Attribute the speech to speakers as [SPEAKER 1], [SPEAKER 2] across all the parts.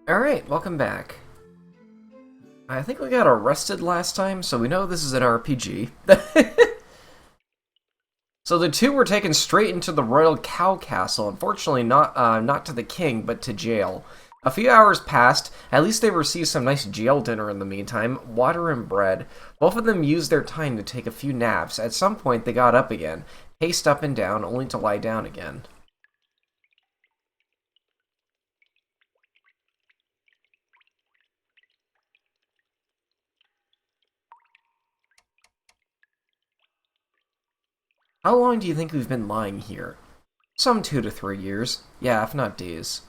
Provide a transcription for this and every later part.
[SPEAKER 1] Alright, welcome back. I think we got arrested last time, so we know this is an RPG. So the two were taken straight into the Royal Cow Castle, unfortunately not to the king, but to jail. A few hours passed, at least they received some nice jail dinner in the meantime, water and bread. Both of them used their time to take a few naps. At some point they got up again, paced up and down, only to lie down again. How long do you think we've been lying here? Some 2 to 3 years. Yeah, if not days.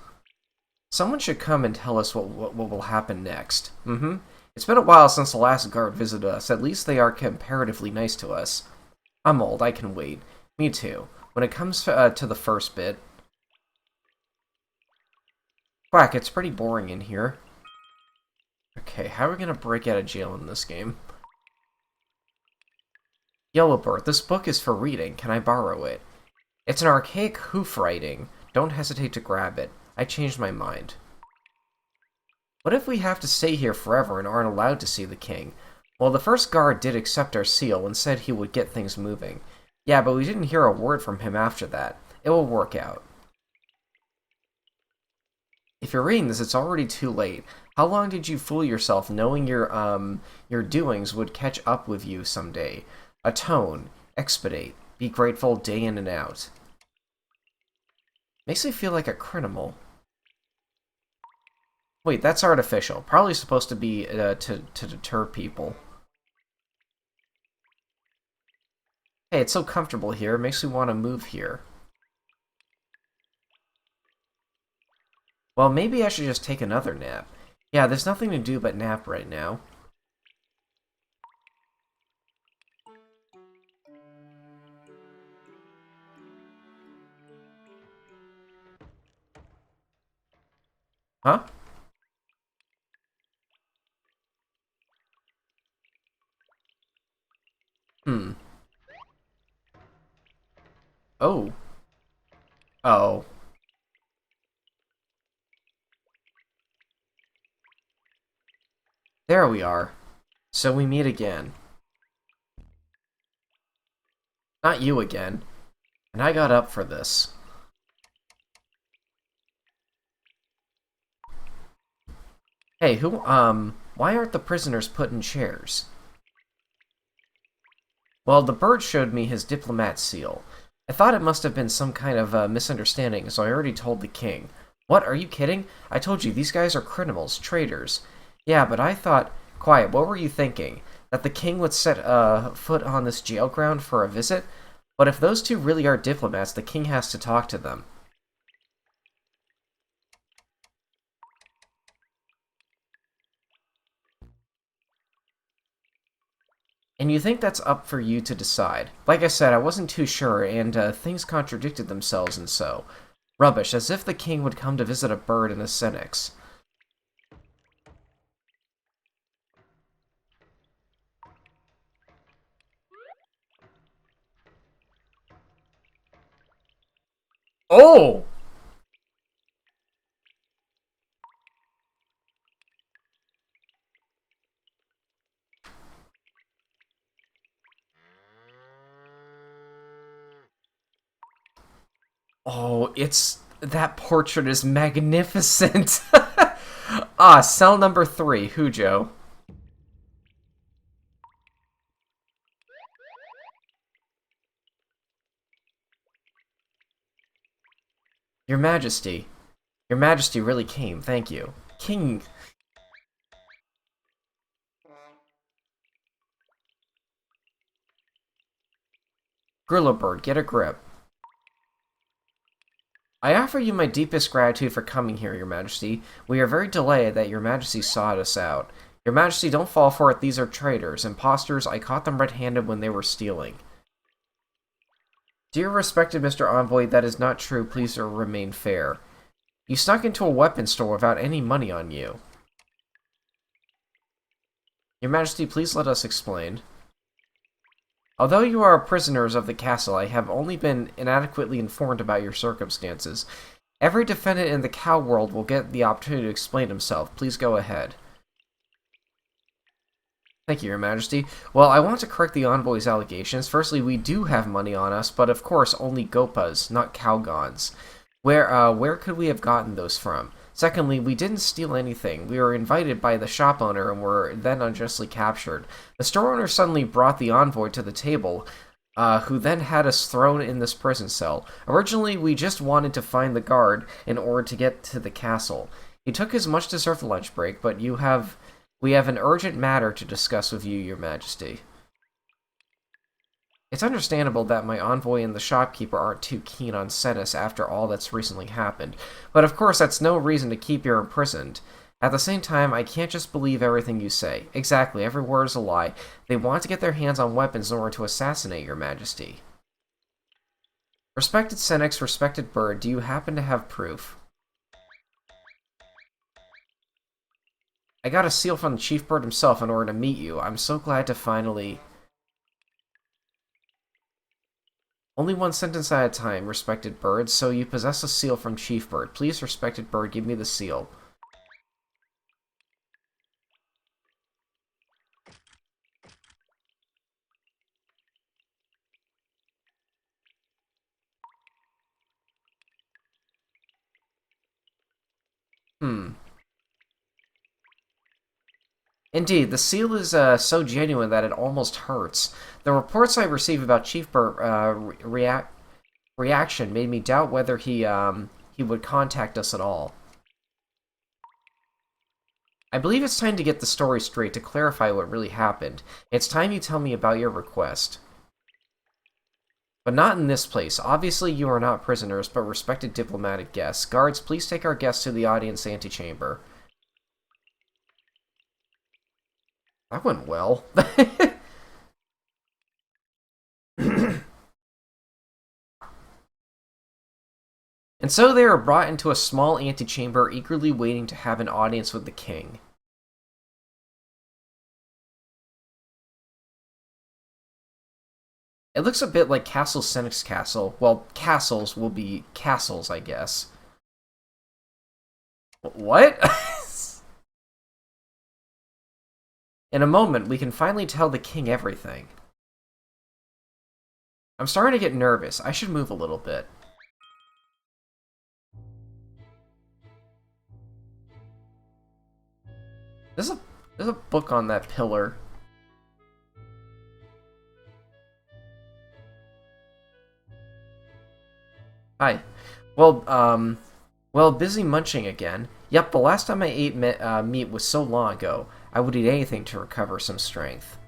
[SPEAKER 1] Someone should come and tell us what will happen next. It's been a while since the last guard visited us. At least they are comparatively nice to us. I'm old. I can wait. Me too. When it comes to the first bit... Quack, it's pretty boring in here. Okay, how are we gonna break out of jail in this game? Yellowbird, this book is for reading. Can I borrow it? It's an archaic hoof writing. Don't hesitate to grab it. I changed my mind. What if we have to stay here forever and aren't allowed to see the king? Well, the first guard did accept our seal and said he would get things moving. Yeah, but we didn't hear a word from him after that. It will work out. If you're reading this, it's already too late. How long did you fool yourself knowing your doings would catch up with you someday? Atone, expedite, be grateful day in and out. Makes me feel like a criminal. Wait, that's artificial. Probably supposed to be to deter people. Hey, it's so comfortable here. It makes me want to move here. Well, maybe I should just take another nap. Yeah, there's nothing to do but nap right now. Huh? Oh. Oh. There we are. So we meet again. Not you again. And I got up for this. Hey, why aren't the prisoners put in chairs? Well, the bird showed me his diplomat seal. I thought it must have been some kind of misunderstanding, so I already told the king. What, are you kidding? I told you, these guys are criminals, traitors. Yeah, but I thought... Quiet, what were you thinking? That the king would set foot on this jail ground for a visit? But if those two really are diplomats, the king has to talk to them. And you think that's up for you to decide. Like I said, I wasn't too sure, and things contradicted themselves and so. Rubbish, as if the king would come to visit a bird in a Senex. Oh! Oh, that portrait is magnificent. Ah, cell number 3, Hujo. Your Majesty. Your Majesty really came, thank you. King... Grillowbird, get a grip. I offer you my deepest gratitude for coming here, Your Majesty. We are very delighted that Your Majesty sought us out. Your Majesty, don't fall for it. These are traitors, imposters. I caught them red-handed when they were stealing. Dear respected Mr. Envoy, that is not true. Please remain fair. You snuck into a weapons store without any money on you. Your Majesty, please let us explain. Although you are prisoners of the castle, I have only been inadequately informed about your circumstances. Every defendant in the cow world will get the opportunity to explain himself. Please go ahead. Thank you, Your Majesty. Well, I want to correct the envoy's allegations. Firstly, we do have money on us, but of course only gopas, not cowgons. Where could we have gotten those from? Secondly, we didn't steal anything. We were invited by the shop owner and were then unjustly captured. The store owner suddenly brought the envoy to the table, who then had us thrown in this prison cell. Originally, we just wanted to find the guard in order to get to the castle. He took his much-deserved lunch break, but we have an urgent matter to discuss with you, Your Majesty. It's understandable that my envoy and the shopkeeper aren't too keen on Senex after all that's recently happened, but of course that's no reason to keep you imprisoned. At the same time, I can't just believe everything you say. Exactly, every word is a lie. They want to get their hands on weapons in order to assassinate Your Majesty. Respected Senex, respected bird, do you happen to have proof? I got a seal from the chief bird himself in order to meet you. I'm so glad to finally... Only one sentence at a time, respected bird. So you possess a seal from Chief Bird. Please, respected bird, give me the seal. Indeed, the seal is so genuine that it almost hurts. The reports I receive about Chief Bird reaction made me doubt whether he would contact us at all. I believe it's time to get the story straight to clarify what really happened. It's time you tell me about your request. But not in this place. Obviously, you are not prisoners, but respected diplomatic guests. Guards, please take our guests to the audience antechamber. That went well. And so they are brought into a small antechamber, eagerly waiting to have an audience with the king. It looks a bit like Castle Senex Castle. Well, castles will be castles, I guess. What? In a moment, we can finally tell the king everything. I'm starting to get nervous. I should move a little bit. There's a book on that pillar. Hi. Well, busy munching again. Yep, the last time I ate meat was so long ago. I would eat anything to recover some strength.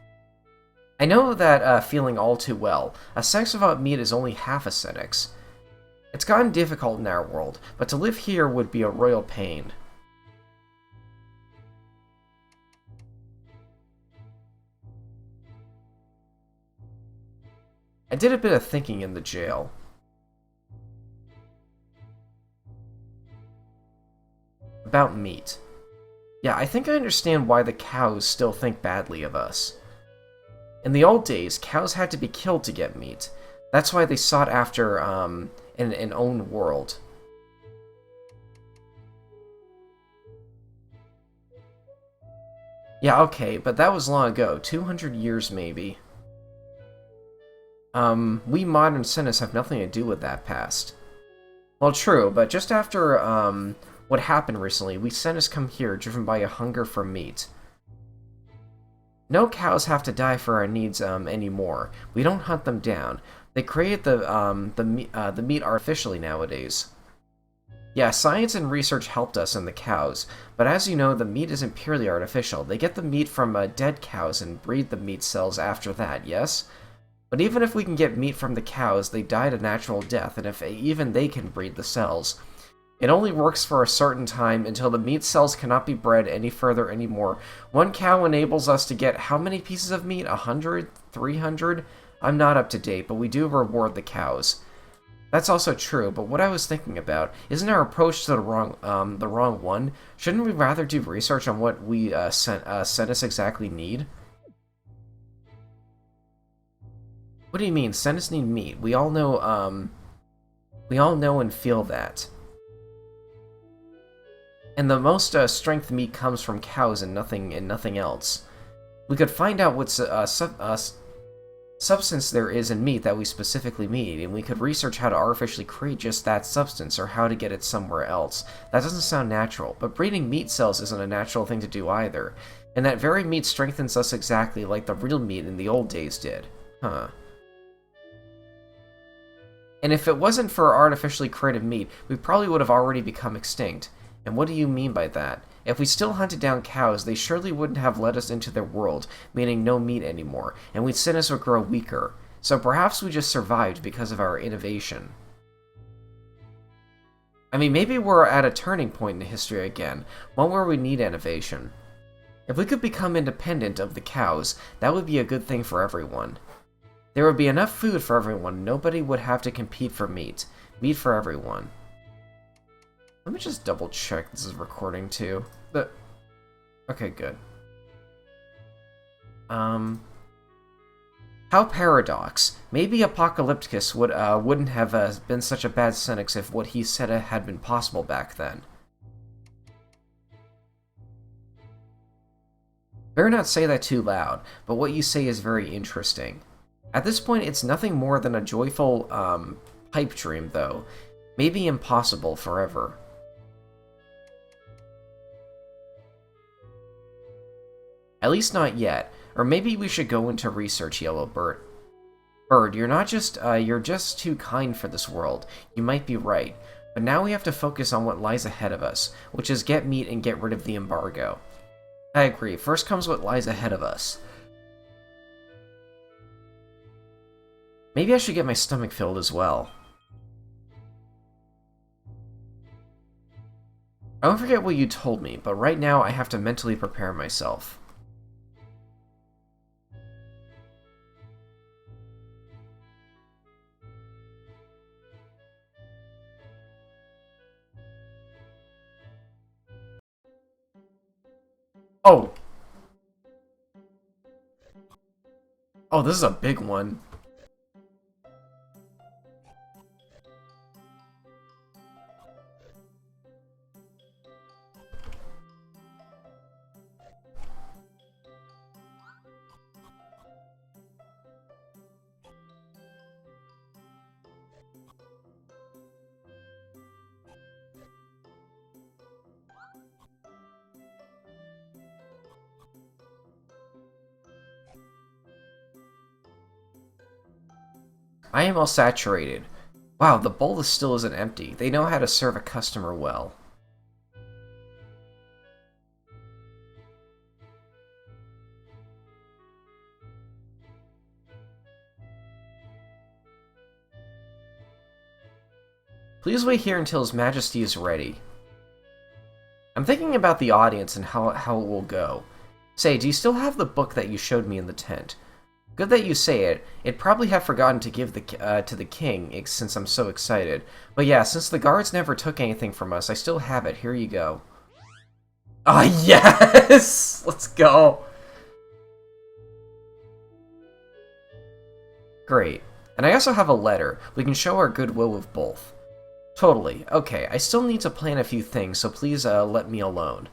[SPEAKER 1] I know that feeling all too well. A sex without meat is only half a Senex. It's gotten difficult in our world, but to live here would be a royal pain. I did a bit of thinking in the jail. About meat. Yeah, I think I understand why the cows still think badly of us. In the old days, cows had to be killed to get meat. That's why they sought after, an own world. Yeah, okay, but that was long ago. 200 years, maybe. We modern Senex have nothing to do with that past. Well, true, but just after, what happened recently, we Senex come here driven by a hunger for meat. No cows have to die for our needs anymore. We don't hunt them down. They create the meat artificially nowadays. Yeah, science and research helped us and the cows, but as you know, the meat isn't purely artificial. They get the meat from dead cows and breed the meat cells after that, yes? But even if we can get meat from the cows, they died a natural death, and if even they can breed the cells. It only works for a certain time until the meat cells cannot be bred any further anymore. One cow enables us to get how many pieces of meat? 100? 300? I'm not up to date, but we do reward the cows. That's also true, but what I was thinking about, isn't our approach to the wrong one? Shouldn't we rather do research on what we Senex exactly need? What do you mean? Senex need meat. We all know and feel that. And the most strength meat comes from cows and nothing else. We could find out what substance there is in meat that we specifically need, and we could research how to artificially create just that substance or how to get it somewhere else. That doesn't sound natural, but breeding meat cells isn't a natural thing to do either. And that very meat strengthens us exactly like the real meat in the old days did. Huh. And if it wasn't for artificially created meat, we probably would have already become extinct. And what do you mean by that? If we still hunted down cows, they surely wouldn't have let us into their world, meaning no meat anymore, and we'd sinners would grow weaker. So perhaps we just survived because of our innovation. I mean, maybe we're at a turning point in history again, one where we need innovation. If we could become independent of the cows, that would be a good thing for everyone. There would be enough food for everyone, nobody would have to compete for meat. Meat for everyone. Let me just double check this is recording too. Okay, good. How paradox. Maybe Apocalypticus wouldn't have been such a bad Senex if what he said had been possible back then. Better not say that too loud, but what you say is very interesting. At this point, it's nothing more than a joyful, pipe dream, though. Maybe impossible forever. At least not yet. Or maybe we should go into research, Yellow Bird. Bird, you're just too kind for this world. You might be right. But now we have to focus on what lies ahead of us, which is get meat and get rid of the embargo. I agree. First comes what lies ahead of us. Maybe I should get my stomach filled as well. I won't forget what you told me, but right now I have to mentally prepare myself. Oh! Oh, this is a big one. I am all saturated. Wow, the bowl still isn't empty. They know how to serve a customer well. Please wait here until His Majesty is ready. I'm thinking about the audience and how it will go. Say, do you still have the book that you showed me in the tent? Good that you say it. It'd probably have forgotten to give to the king, since I'm so excited. But yeah, since the guards never took anything from us, I still have it. Here you go. Ah, yes! Let's go! Great. And I also have a letter. We can show our goodwill with both. Totally. Okay, I still need to plan a few things, so please let me alone.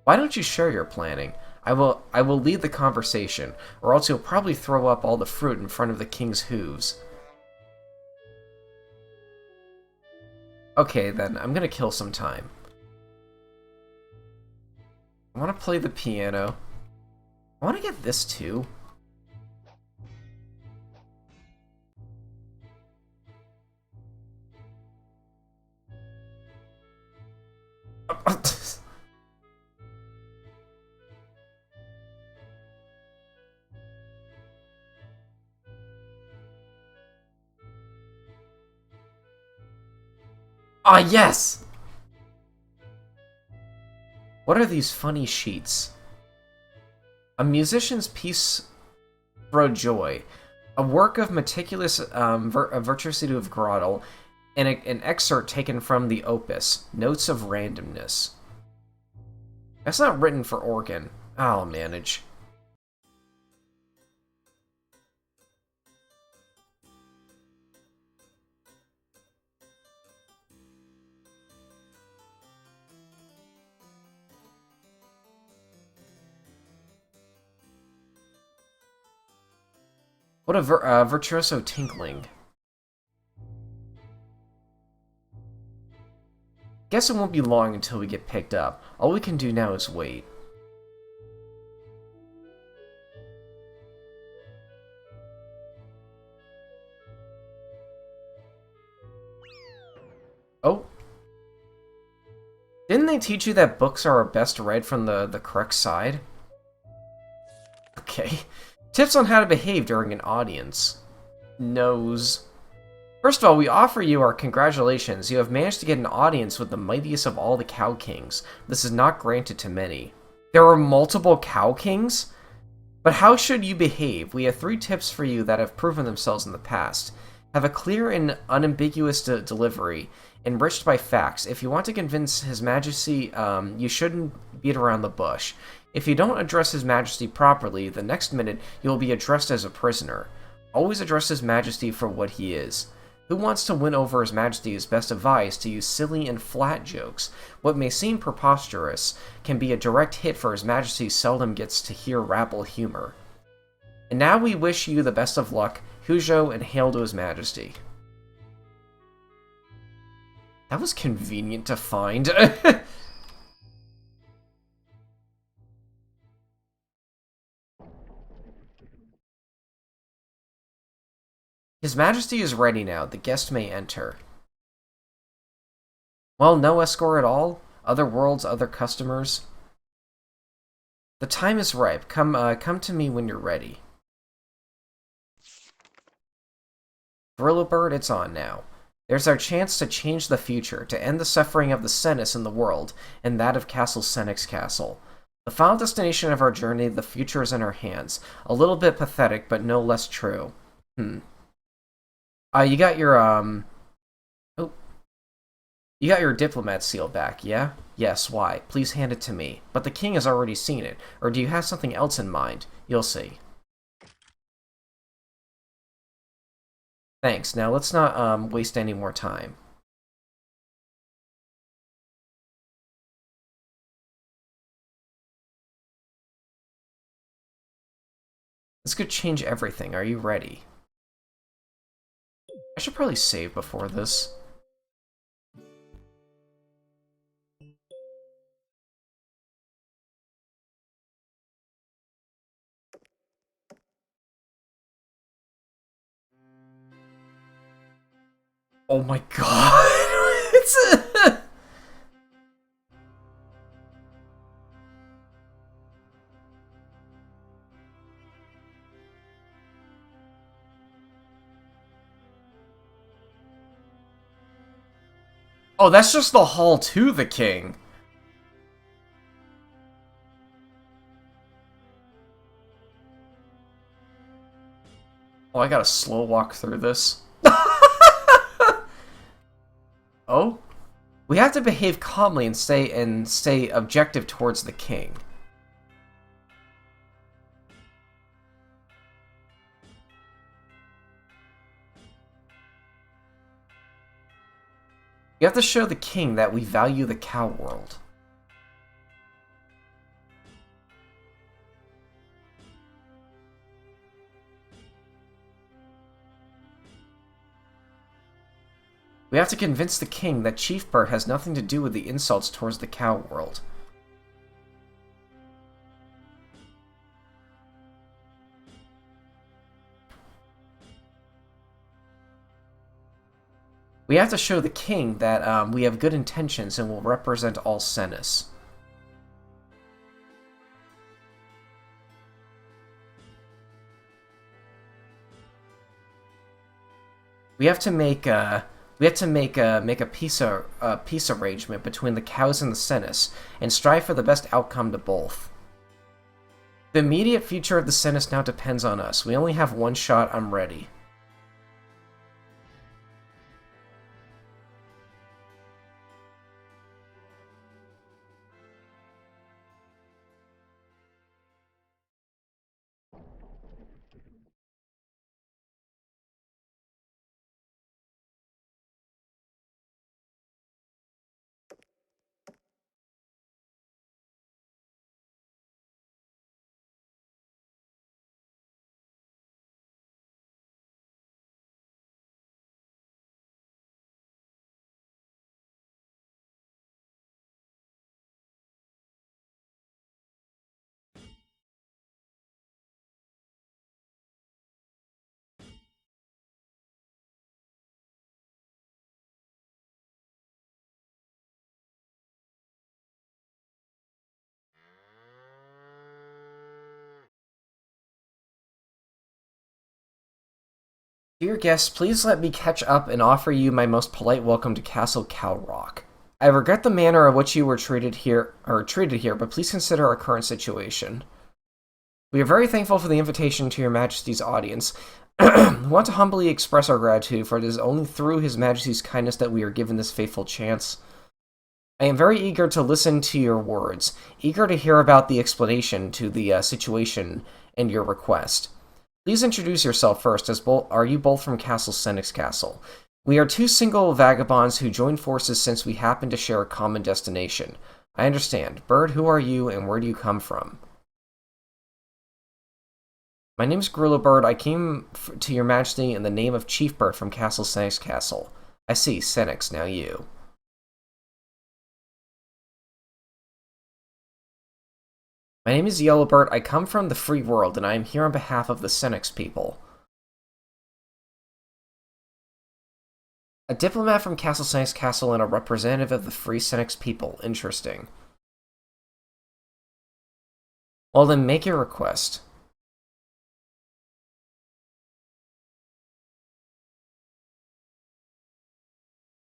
[SPEAKER 1] Why don't you share your planning? I will lead the conversation, or else you'll probably throw up all the fruit in front of the king's hooves. Okay, then, I'm gonna kill some time. I want to play the piano. I want to get this too. Ah, yes! What are these funny sheets? A musician's piece for joy. A work of meticulous virtuosity of Grottle, and an excerpt taken from the opus, Notes of Randomness. That's not written for organ. I'll manage. What a virtuoso tinkling. Guess it won't be long until we get picked up. All we can do now is wait. Oh. Didn't they teach you that books are best read from the correct side? Okay. Tips on how to behave during an audience. Nose. First of all, we offer you our congratulations. You have managed to get an audience with the mightiest of all the Cow Kings. This is not granted to many. There are multiple Cow Kings? But how should you behave? We have 3 tips for you that have proven themselves in the past. Have a clear and unambiguous delivery, enriched by facts. If you want to convince His Majesty, you shouldn't beat around the bush. If you don't address His Majesty properly, the next minute you will be addressed as a prisoner. Always address His Majesty for what he is. Who wants to win over His Majesty is best advised to use silly and flat jokes. What may seem preposterous can be a direct hit, for His Majesty seldom gets to hear rabble humor. And now we wish you the best of luck, Hujo, and hail to His Majesty. That was convenient to find. His Majesty is ready now. The guest may enter. Well, no escort at all? Other worlds, other customers? The time is ripe. Come to me when you're ready. Bird, it's on now. There's our chance to change the future, to end the suffering of the Senex in the world, and that of Castle Senex Castle. The final destination of our journey, the future is in our hands. A little bit pathetic, but no less true. You got your, oh. You got your diplomat seal back, yeah? Yes, why? Please hand it to me. But the king has already seen it. Or do you have something else in mind? You'll see. Thanks. Now let's not, waste any more time. This could change everything. Are you ready? I should probably save before this. Oh my god! It's Oh, that's just the hall to the king. Oh, I gotta slow walk through this. Oh? We have to behave calmly and stay objective towards the king. You have to show the king that we value the cow world. We have to convince the king that Chief Bird has nothing to do with the insults towards the cow world. We have to show the king that we have good intentions and will represent all Senex. We have to make a peace arrangement between the cows and the Senex, and strive for the best outcome to both. The immediate future of the Senex now depends on us. We only have one shot. I'm ready. Dear guests, please let me catch up and offer you my most polite welcome to Castle Calrock. I regret the manner in which you were treated here, but please consider our current situation. We are very thankful for the invitation to Your Majesty's audience. We want to humbly express our gratitude, for it is only through His Majesty's kindness that we are given this fateful chance. I am very eager to listen to your words, eager to hear about the explanation to the situation and your request. Please introduce yourself first, as are you both from Castle Senex Castle? We are two single vagabonds who joined forces since we happen to share a common destination. I understand. Bird, who are you, and where do you come from? My name is Gorilla Bird. I came to Your Majesty in the name of Chief Bird from Castle Senex Castle. I see. Senex, now you. My name is Yellowbird. I come from the free world, and I am here on behalf of the Senex people. A diplomat from Castle Senex Castle and a representative of the free Senex people. Interesting. Well then, make your request.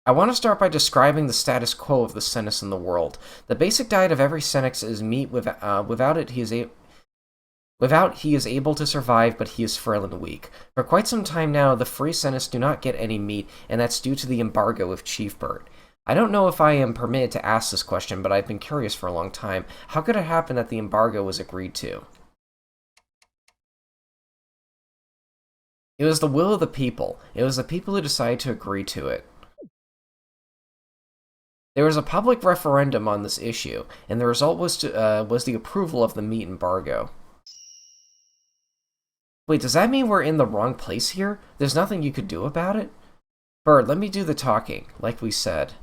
[SPEAKER 1] I want to start by describing the status quo of the Senex in the world. The basic diet of every Senex is meat. Without he is able to survive, but he is frail and weak. For quite some time now, the free Senex do not get any meat, and that's due to the embargo of Chief Bird. I don't know if I am permitted to ask this question, but I've been curious for a long time. How could it happen that the embargo was agreed to? It was the will of the people. It was the people who decided to agree to it. There was a public referendum on this issue, and the result was the approval of the meat embargo. Wait, does that mean we're in the wrong place here? There's nothing you could do about it? Bird, let me do the talking, like we said.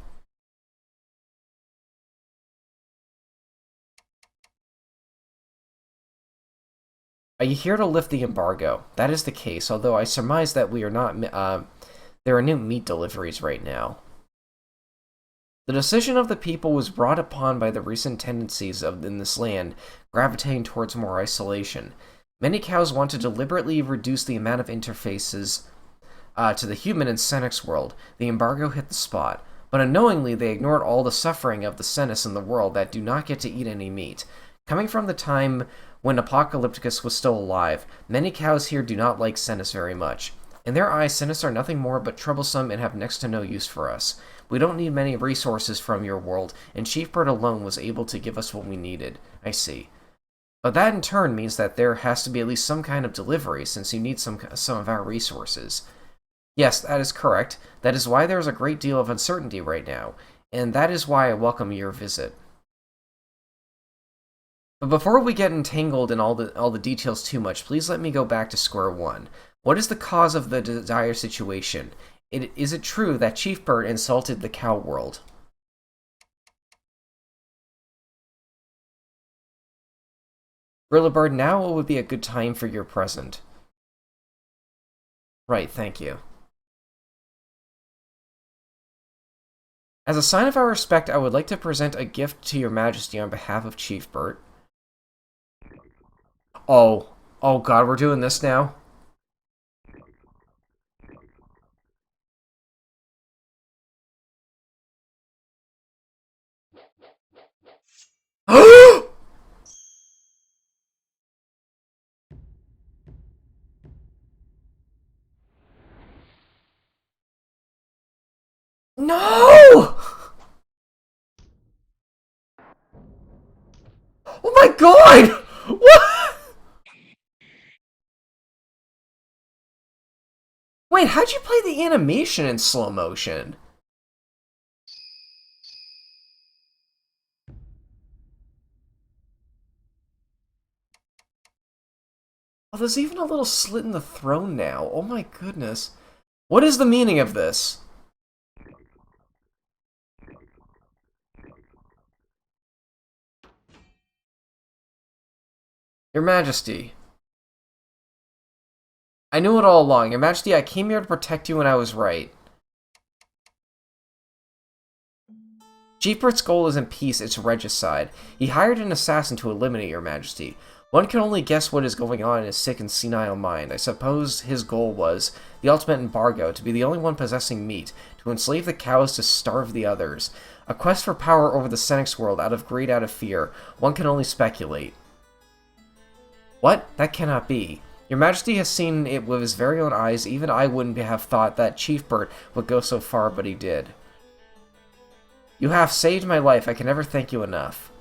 [SPEAKER 1] Are you here to lift the embargo? That is the case, although I surmise that we are not, there are no meat deliveries right now. The decision of the people was brought upon by the recent tendencies in this land, gravitating towards more isolation. Many cows want to deliberately reduce the amount of interfaces to the human and Senex world. The embargo hit the spot, but unknowingly they ignored all the suffering of the Senex in the world that do not get to eat any meat. Coming from the time when Apocalypticus was still alive, many cows here do not like Senex very much. In their eyes, Senex are nothing more but troublesome and have next to no use for us. We don't need many resources from your world, and Chief Bird alone was able to give us what we needed. I see. But that in turn means that there has to be at least some kind of delivery, since you need some of our resources. Yes, that is correct. That is why there is a great deal of uncertainty right now, and that is why I welcome your visit. But before we get entangled in all the details too much, please let me go back to square one. What is the cause of the dire situation? Is it true that Chief Bird insulted the cow world? Gorilla Bird, now would be a good time for your present. Right, thank you. As a sign of our respect, I would like to present a gift to Your Majesty on behalf of Chief Bird. Oh god, we're doing this now? No! Oh my god! What? Wait, how'd you play the animation in slow motion? Oh, there's even a little slit in the throne now. Oh my goodness. What is the meaning of this? Your Majesty. I knew it all along. Your Majesty, I came here to protect you when I was right. Jeepert's goal isn't peace, it's regicide. He hired an assassin to eliminate Your Majesty. One can only guess what is going on in his sick and senile mind. I suppose his goal was the ultimate embargo, to be the only one possessing meat, to enslave the cows to starve the others. A quest for power over the Senex world, out of greed, out of fear. One can only speculate. What? That cannot be. Your Majesty has seen it with his very own eyes. Even I wouldn't have thought that Chief Bert would go so far, but he did. You have saved my life. I can never thank you enough.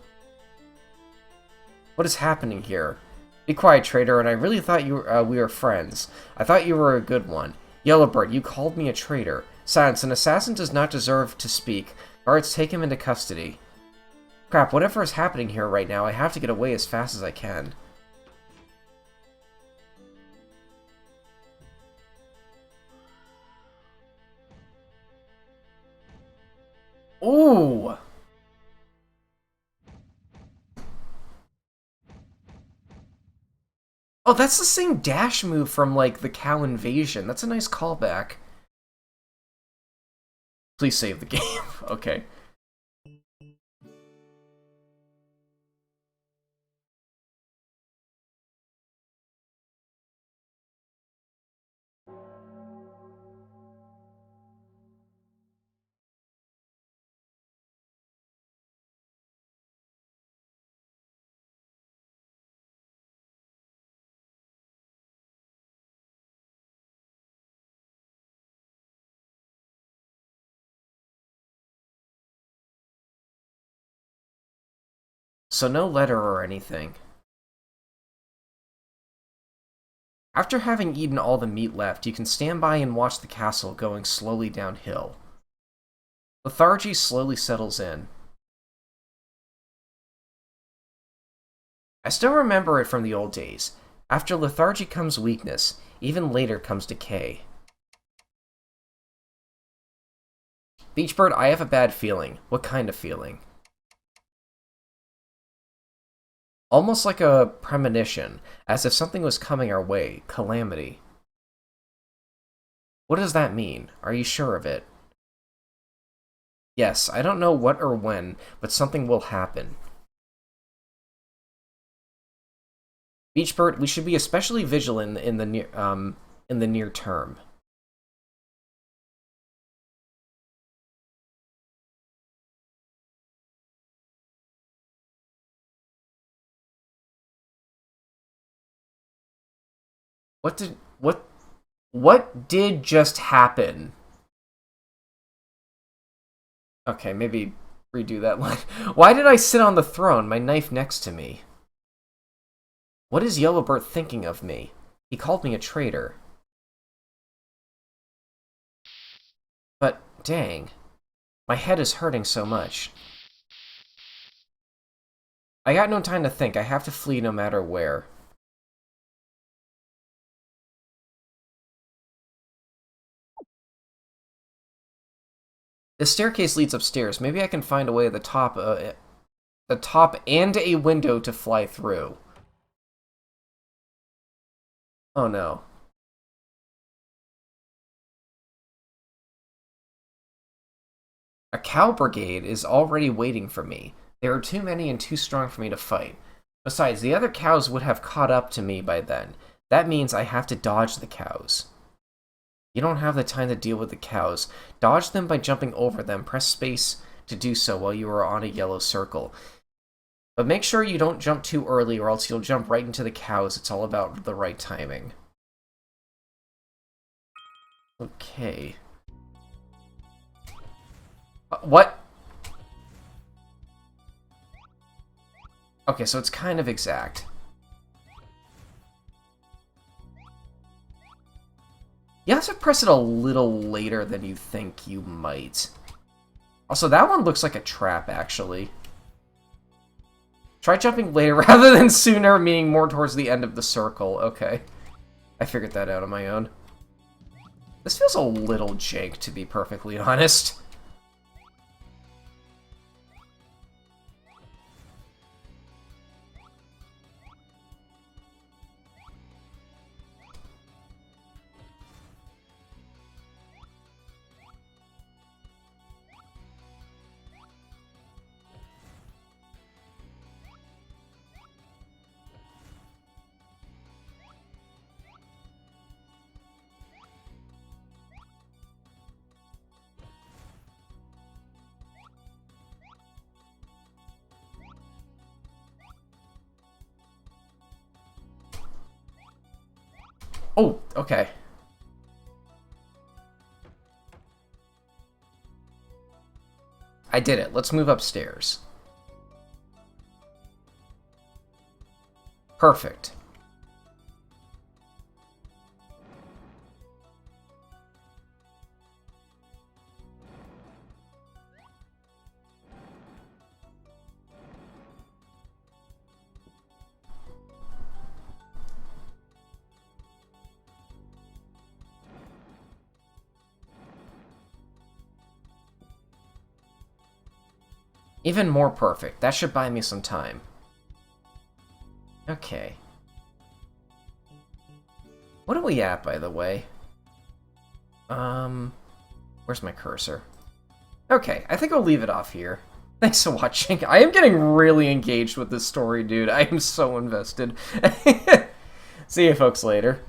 [SPEAKER 1] What is happening here? Be quiet, traitor, and I really thought we were friends. I thought you were a good one. Yellowbird, you called me a traitor. Silence, an assassin does not deserve to speak. Guards, take him into custody. Crap, whatever is happening here right now, I have to get away as fast as I can. Ooh! Oh, that's the same dash move from, like, the cow invasion. That's a nice callback. Please save the game. Okay. So no letter or anything. After having eaten all the meat left, you can stand by and watch the castle going slowly downhill. Lethargy slowly settles in. I still remember it from the old days. After lethargy comes weakness, even later comes decay. Beachbird, I have a bad feeling. What kind of feeling? Almost like a premonition, as if something was coming our way. Calamity. What does that mean? Are you sure of it? Yes, I don't know what or when, but something will happen. Beachbird, we should be especially vigilant in the near term. What did just happen? Okay, maybe redo that line. Why did I sit on the throne, my knife next to me? What is Yellowbird thinking of me? He called me a traitor. But, dang, my head is hurting so much. I got no time to think. I have to flee no matter where. The staircase leads upstairs. Maybe I can find a way at the top and a window to fly through. Oh no. A cow brigade is already waiting for me. There are too many and too strong for me to fight. Besides, the other cows would have caught up to me by then. That means I have to dodge the cows. You don't have the time to deal with the cows. Dodge them by jumping over them. Press space to do so while you are on a yellow circle. But make sure you don't jump too early or else you'll jump right into the cows. It's all about the right timing. Okay. What? Okay, so it's kind of exact. You have to press it a little later than you think you might. Also, that one looks like a trap, actually. Try jumping later rather than sooner, meaning more towards the end of the circle. Okay. I figured that out on my own. This feels a little jank, to be perfectly honest. Oh, okay. I did it. Let's move upstairs. Perfect. Even more perfect. That should buy me some time. Okay. What are we at, by the way? Where's my cursor? Okay, I think I'll leave it off here. Thanks for watching. I am getting really engaged with this story, dude. I am so invested. See you folks later.